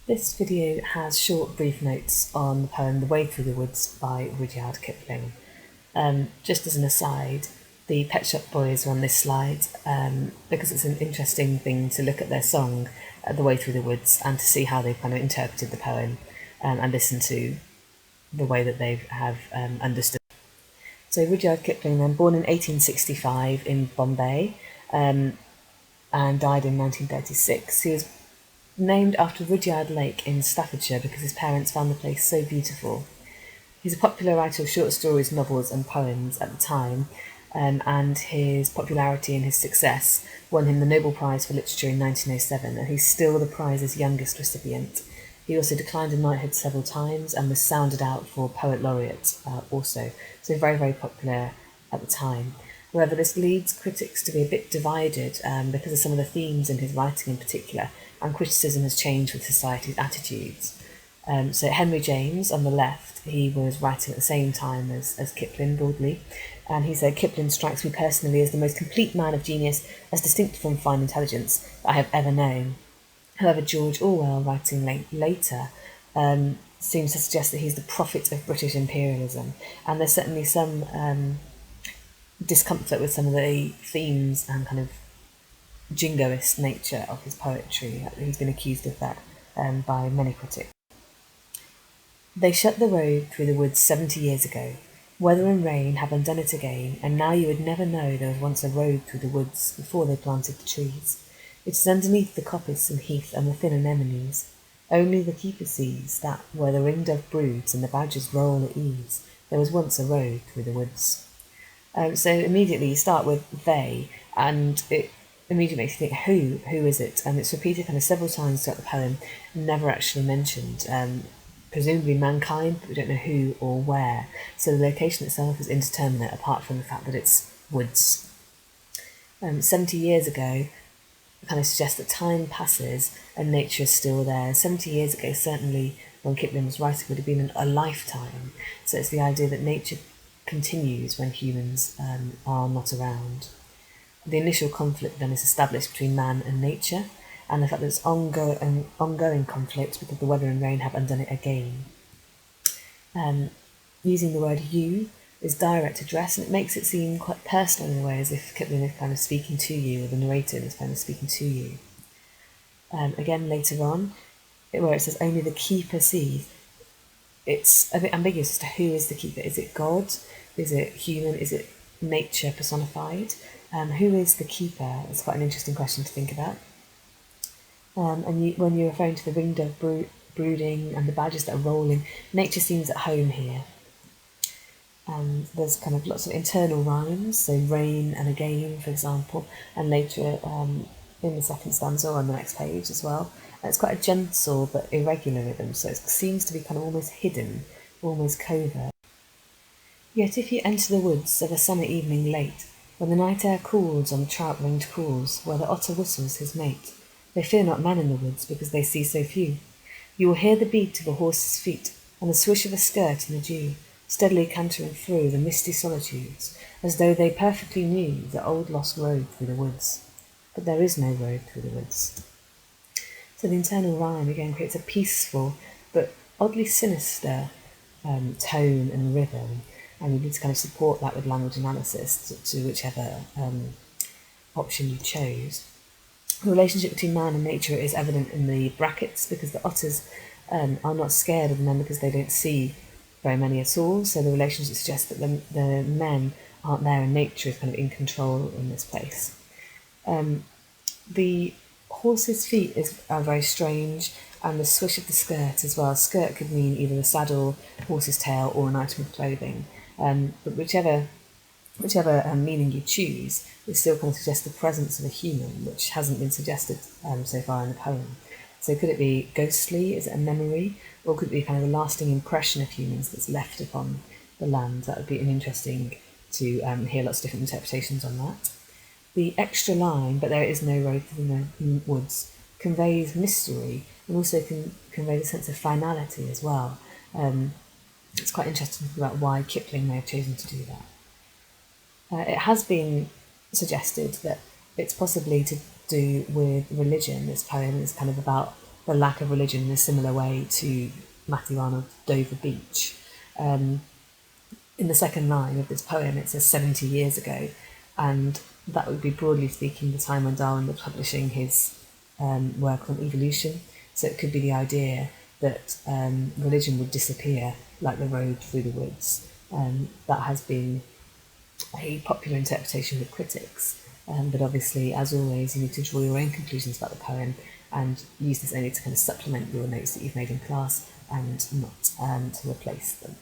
This video has short brief notes on the poem The Way Through the Woods by Rudyard Kipling. Just as an aside, the Pet Shop Boys are on this slide because it's an interesting thing to look at their song, The Way Through the Woods, and to see how they've kind of interpreted the poem and listen to the way that they have understood. So Rudyard Kipling, then born in 1865 in Bombay and died in 1936. He was named after Rudyard Lake in Staffordshire because his parents found the place so beautiful. He's a popular writer of short stories, novels and poems at the time, and his popularity and his success won him the Nobel Prize for Literature in 1907, and he's still the prize's youngest recipient. He also declined a knighthood several times and was sounded out for Poet Laureate also, so very, very popular at the time. However, this leads critics to be a bit divided because of some of the themes in his writing in particular, and criticism has changed with society's attitudes. So Henry James, on the left, he was writing at the same time as Kipling broadly, and he said, "Kipling strikes me personally as the most complete man of genius, as distinct from fine intelligence, that I have ever known." However, George Orwell, writing later, seems to suggest that he's the prophet of British imperialism, and there's certainly some discomfort with some of the themes and kind of jingoist nature of his poetry. He's been accused of that by many critics. They shut the road through the woods 70 years ago. Weather and rain have undone it again, and now you would never know there was once a road through the woods before they planted the trees. It is underneath the coppice and heath and the thin anemones. Only the keeper sees that where the ringdove broods and the badgers roll at ease, there was once a road through the woods. So immediately you start with they, and it immediately makes you think, who is it? And it's repeated kind of several times throughout the poem, never actually mentioned. Presumably mankind, but we don't know who or where. So the location itself is indeterminate, apart from the fact that it's woods. 70 years ago kind of suggests that time passes and nature is still there. 70 years ago, certainly when Kipling was writing, would have been a lifetime. So it's the idea that nature continues when humans are not around. The initial conflict then is established between man and nature, and the fact that it's ongoing conflict because the weather and rain have undone it again. Using the word you is direct address, and it makes it seem quite personal in a way, as if Kipling is kind of speaking to you, or the narrator is kind of speaking to you. Again, later on, where it says only the keeper sees, it's a bit ambiguous as to who is the keeper. Is it God? Is it human? Is it nature personified? Who is the keeper? It's quite an interesting question to think about. When you're referring to the ringdove brooding and the badgers that are rolling, nature seems at home here. There's kind of lots of internal rhymes, so rain and again, for example, and later in the second stanza on the next page as well. And it's quite a gentle but irregular rhythm, so it seems to be kind of almost hidden, almost covert. Yet if you enter the woods of a summer evening late, when the night air cools on the trout-ringed pools, where the otter whistles his mate, they fear not man in the woods because they see so few. You will hear the beat of a horse's feet and the swish of a skirt in the dew, steadily cantering through the misty solitudes, as though they perfectly knew the old lost road through the woods. But there is no road through the woods. So the internal rhyme again creates a peaceful but oddly sinister tone and rhythm, and you need to kind of support that with language analysis to whichever option you chose. The relationship between man and nature is evident in the brackets because the otters are not scared of the men because they don't see very many at all. So the relationship suggests that the men aren't there and nature is kind of in control in this place. The horse's feet are very strange, and the swish of the skirt as well. Skirt could mean either the saddle, horse's tail, or an item of clothing. But whichever meaning you choose, it still kind of suggests the presence of a human, which hasn't been suggested so far in the poem. So could it be ghostly? Is it a memory? Or could it be kind of a lasting impression of humans that's left upon the land? That would be interesting to hear lots of different interpretations on that. The extra line, but there is no road through the woods, conveys mystery and also can convey the sense of finality as well. It's quite interesting to think about why Kipling may have chosen to do that. It has been suggested that it's possibly to do with religion. This poem is kind of about the lack of religion in a similar way to Matthew Arnold's Dover Beach. In the second line of this poem, it says 70 years ago, and that would be, broadly speaking, the time when Darwin was publishing his work on evolution. So it could be the idea that religion would disappear like the road through the woods. That has been a popular interpretation with critics, but obviously, as always, you need to draw your own conclusions about the poem and use this only to kind of supplement your notes that you've made in class and not to replace them.